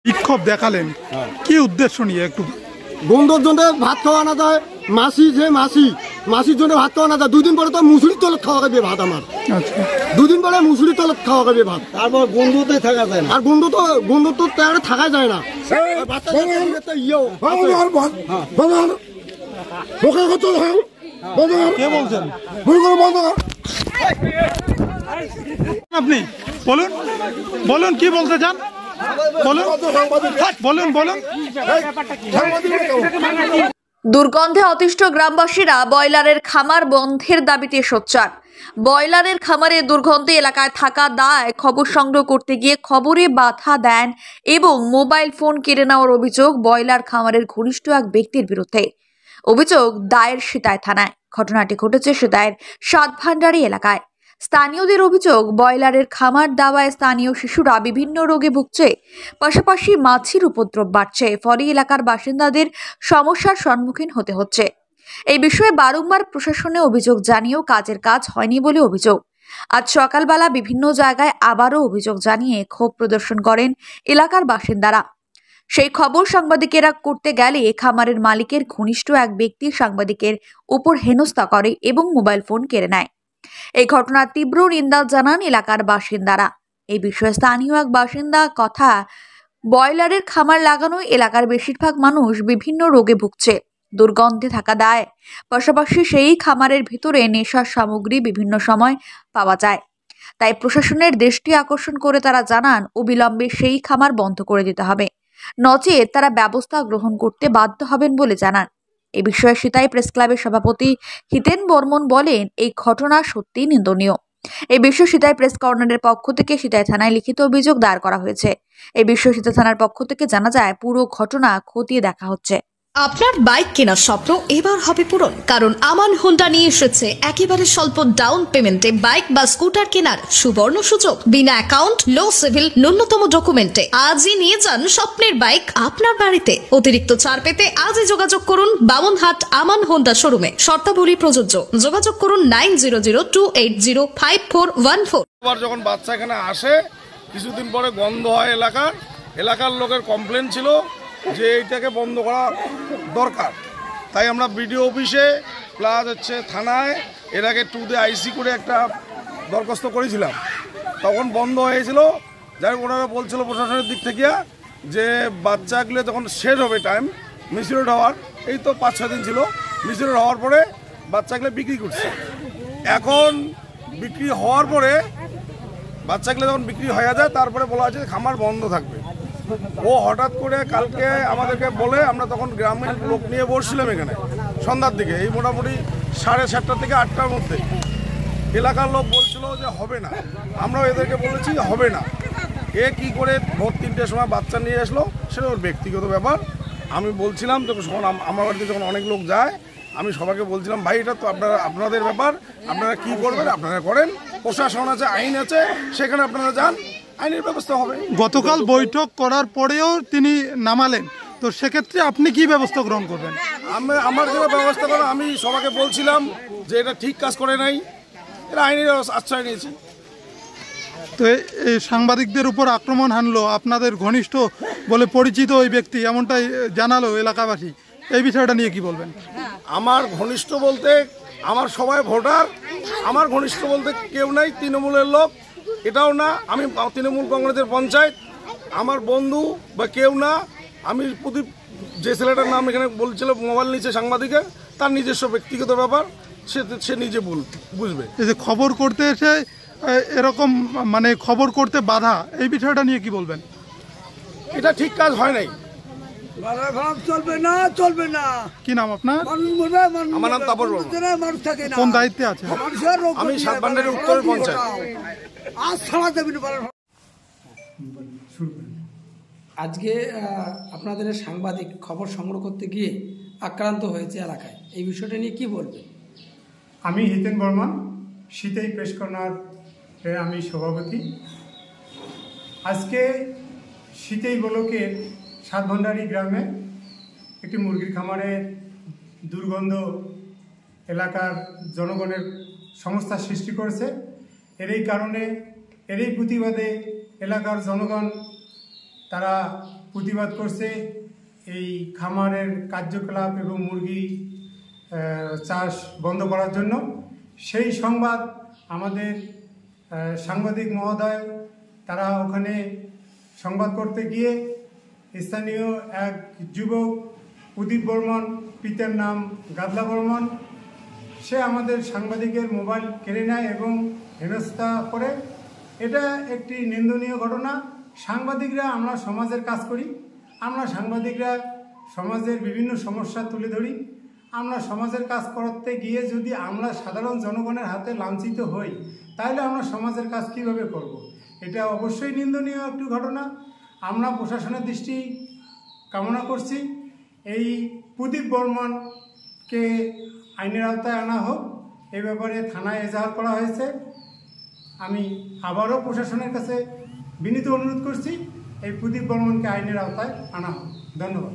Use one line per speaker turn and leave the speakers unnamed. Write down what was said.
বিক্ষোভ দেখালেন, কি উদ্দেশ্য নিয়ে একটু?
বন্ধুর জন্য ভাত খাওয়া না যায়, মাসির জন্য ভাত খাওয়া না যায়। 2 দিন পরে তো মুসুরির তলত খাওয়া খাবে ভাত আমার। 2 দিন পরে মুসুরির তলত খাওয়া খাবে ভাত। তারপর বন্ধুতে থাকা যায় না, আর বন্ধু তো থাকা যায় না।
আপনি বলুন কি বলতে চান, বলুন।
দুর্গন্ধে অতিষ্ঠ গ্রামবাসীরা ব্রয়লারের খামার বন্ধের দাবিতে সোচ্চার। ব্রয়লারের খামারে দুর্গন্ধে এলাকায় থাকা দায় খবর সংগ্রহ করতে গিয়ে খবরে বাধা দেন এবং মোবাইল ফোন কেড়ে নেওয়ার অভিযোগ ব্রয়লার খামারের ঘনিষ্ঠ এক ব্যক্তির বিরুদ্ধে। অভিযোগ দায়ের সিতাই থানায়। ঘটনাটি ঘটেছে সিতাইয়ের সাতভান্ডারি এলাকায়। স্থানীয়দের অভিযোগ, ব্রয়লারের খামার দাওয়ায় স্থানীয় শিশুরা বিভিন্ন রোগে ভুগছে, পাশাপাশি মাছির উপদ্রব বাড়ছে, ফলে এলাকার বাসিন্দাদের সমস্যার সম্মুখীন হতে হচ্ছে। এই বিষয়ে বারংবার প্রশাসনে অভিযোগ জানিয়েও কাজের কাজ হয়নি বলে অভিযোগ। আজ সকালবেলা বিভিন্ন জায়গায় আবারও অভিযোগ জানিয়ে ক্ষোভ প্রদর্শন করেন এলাকার বাসিন্দারা। সেই খবর সাংবাদিকেরা করতে গেলে খামারের মালিকের ঘনিষ্ঠ এক ব্যক্তি সাংবাদিকের উপর হেনস্থা করে এবং মোবাইল ফোন কেড়ে নেয়। এই ঘটনার তীব্র নিন্দা জানান এলাকার বাসিন্দারা। এই বিষয়ে স্থানীয় এক বাসিন্দা কথা, ব্রয়লারের খামার লাগানো এলাকার বেশিরভাগ মানুষ বিভিন্ন রোগে ভুগছে, দুর্গন্ধে থাকা দায়, পাশাপাশি সেই খামারের ভিতরে নেশার সামগ্রী বিভিন্ন সময় পাওয়া যায়। তাই প্রশাসনের দৃষ্টি আকর্ষণ করে তারা জানান অবিলম্বে সেই খামার বন্ধ করে দিতে হবে, নচেত তারা ব্যবস্থা গ্রহণ করতে বাধ্য হবেন বলে জানান। এ বিষয়ে সিতাই প্রেস ক্লাবের সভাপতি হিতেন বর্মন বলেন, এই ঘটনা সত্যি নিন্দনীয়। এই বিষয়ে সিতাই প্রেস কর্নারের পক্ষ থেকে সিতাই থানায় লিখিত অভিযোগ দায়ের করা হয়েছে। এই বিষয়ে সিতাই থানার পক্ষ থেকে জানা যায়, পুরো ঘটনা খতিয়ে দেখা হচ্ছে।
আপনার বাইক কেনার স্বপ্ন এবার হবে পূরণ, কারণ আমান হোন্ডা নিয়ে এসেছে একেবারে স্বল্প ডাউন পেমেন্টে বাইক বা স্কুটার কেনার সুবর্ণ সুযোগ। বিনা অ্যাকাউন্ট, লো সিভিল, ন্যূনতম ডকুমেন্টে আজই নিয়ে যান স্বপ্নের বাইক আপনার বাড়িতে। অতিরিক্ত ছাড় পেতে আজই যোগাযোগ করুন বামনহাট আমান হোন্ডা শোরুমে। শর্তাবলী প্রযোজ্য। যোগাযোগ করুন 9002805414।
যখন বাচ্চা এখানে আসে, কিছুদিন পরে গন্ধ হয় এলাকার লোকের কমপ্লেন ছিল যে এইটাকে বন্ধ করা দরকার। তাই আমরা বিডিও অফিসে প্লাস থানায় এর আগে 2 আইসি করে একটা দরখাস্ত করেছিলাম। তখন বন্ধ হয়েছিল। যাই হোক, ওনারা বলছিল প্রশাসনের দিক থেকে যে বাচ্চাগুলো যখন শেষ হবে টাইম মিসিউড হওয়ার, এই তো 5-6 দিন ছিল, মিসিউড হওয়ার পরে বাচ্চাগুলো বিক্রি করছে। এখন বিক্রি হওয়ার পরে বাচ্চাগুলো যখন বিক্রি হয়ে যায়, তারপরে বলা আছে খামার বন্ধ থাকবে। ও হঠাৎ করে কালকে আমাদেরকে বলে, আমরা তখন গ্রামের লোক নিয়ে বসছিলাম এখানে সন্ধ্যার দিকে, এই মোটামুটি 7:30 থেকে 8টার মধ্যে। এলাকার লোক বলছিল যে হবে না, আমরাও এদেরকে বলেছি হবে না। এ কি করে ভোর 3টের সময় বাচ্চা নিয়ে আসলো, সেটা ওর ব্যক্তিগত ব্যাপার। আমি বলছিলাম যখন আমার বাড়িতে যখন অনেক লোক যায়, আমি সবাইকে বলছিলাম ভাই এটা তো আপনাদের ব্যাপার, আপনারা কি করবেন আপনারা করেন, প্রশাসন আছে, আইন আছে, সেখানে আপনারা যান, আইনের ব্যবস্থা হবে।
গতকাল বৈঠক করার পরেও তিনি নামালেন, তো সেক্ষেত্রে আপনি কি ব্যবস্থা গ্রহণ করবেন?
আমার যেটা ব্যবস্থা করা, আমি সবাইকে বলছিলাম যে এটা ঠিক কাজ করে নাই, এটা আইনের আশ্রয় নিয়েছি।
তো এই সাংবাদিকদের উপর আক্রমণ হানলো আপনাদের ঘনিষ্ঠ বলে পরিচিত ওই ব্যক্তি, এমনটাই জানালো এলাকাবাসী। এই বিষয়টা নিয়ে কি বলবেন?
আমার ঘনিষ্ঠ বলতে আমার সবাই ভোটার, আমার ঘনিষ্ঠ বলতে কেউ নাই, তৃণমূলের লোক এটাও না, আমি তৃণমূল কংগ্রেসের পঞ্চায়েত, আমার বন্ধু বা কেউ না। আমি প্রদীপ, যে ছেলেটার নাম এখানে বলছিল মোবাইল নিচে সাংবাদিকের, তার নিজস্ব ব্যক্তিগত ব্যাপার, সে নিজে বুঝবে।
এই যে খবর করতে এসে এরকম মানে খবর করতে বাধা, এই বিষয়টা নিয়ে কি বলবেন?
এটা ঠিক কাজ হয় নাই।
চলবে না।
কি নাম আপনার?
আমার নাম তাপস বর্মন।
কোন দায়িত্বে আছে?
আমি সাতভান্ডারি উত্তরের পঞ্চায়েত।
আজকে আপনাদের সাংবাদিক খবর সংগ্রহ করতে গিয়ে আক্রান্ত হয়েছে এলাকায়, এই বিষয়টা নিয়ে কি বলবেন?
আমি হিতেন বর্মন, সিতাই প্রেস কর্নার আমি সভাপতি। আজকে সিতাই ব্লকের সাতভান্ডারি গ্রামে একটি মুরগির খামারের দুর্গন্ধ এলাকার জনগণের সমস্যার সৃষ্টি করেছে। এরই কারণে, এরই প্রতিবাদে এলাকার জনগণ তারা প্রতিবাদ করছে এই খামারের কার্যকলাপ এবং মুরগি চাষ বন্ধ করার জন্য। সেই সংবাদ আমাদের সাংবাদিক মহোদয় তারা ওখানে সংবাদ করতে গিয়ে স্থানীয় এক যুবক প্রদীপ বর্মন, পিতার নাম গাদলা বর্মন, সে আমাদের সাংবাদিকের মোবাইল কেড়ে নেয় এবং হেনস্থা করে। এটা একটি নিন্দনীয় ঘটনা। সাংবাদিকরা আমরা সমাজের কাজ করি, আমরা সাংবাদিকরা সমাজের বিভিন্ন সমস্যা তুলে ধরি। আমরা সমাজের কাজ করতে গিয়ে যদি আমরা সাধারণ জনগণের হাতে লাঞ্ছিত হই, তাহলে আমরা সমাজের কাজ কীভাবে করব। এটা অবশ্যই নিন্দনীয় একটি ঘটনা। আমরা প্রশাসনের দৃষ্টি কামনা করছি, এই প্রদীপ বর্মনকে আইনের আওতায় আনা হোক। এ ব্যাপারে থানায় এজাহার করা হয়েছে। আমি আবারও প্রশাসনের কাছে বিনীত অনুরোধ করছি, এই প্রদীপ বর্মনকে আইনের আওতায় আনা হোক। ধন্যবাদ।